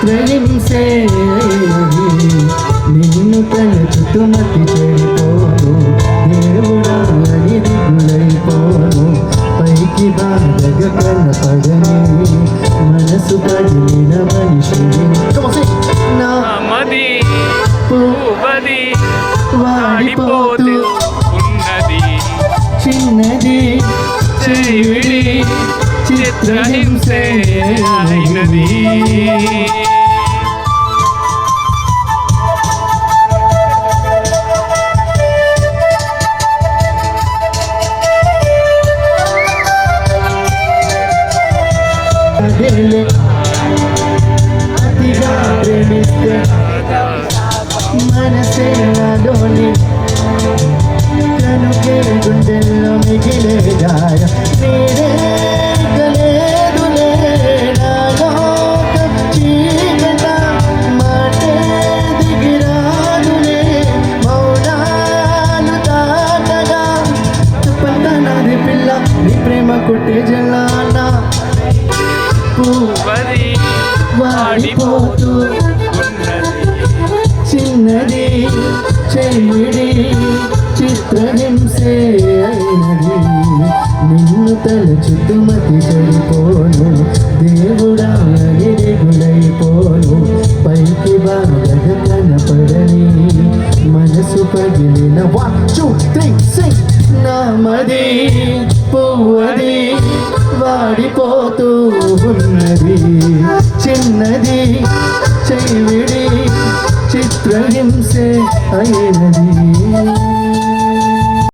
చిత్రహింసే నిన్ను తలచుతూ మతి చెడిపోను దేవుడా అని దిగులైపోను పైకి బాధగా కనపడని మనసు పడిన మనిషిని నా మది పువ్వది వాడిపోతూ ఉన్నది చిన్నది చెవిడి చిత్రహింసే అయినది అతిగా ప్రేమిస్తే మనసే నాలోని కనుకే గుండెల్లో మిగిలే గాయ నీరే గలేదులే నాలోక చీకట మాటే దిగిరాదులే మౌనాలు దాటగా చెప్పండి పిల్ల నీ ప్రేమ కొట్టే జల్లానా పువ్వది వాడిపోతూ ఉన్నది చిన్నది చెవిడి చిత్రహింసే అయినది నిన్ను తలచుతూ మతి చెడిపోను దేవుడా నిరుగులైపోను పైకి బాగా కనపడని మనసు పగిలిన 1 2 3 6 నామది పువ్వది వాడిపోతూ ఉన్నది చిన్నది చెవిడి చిత్రహింసే అయినది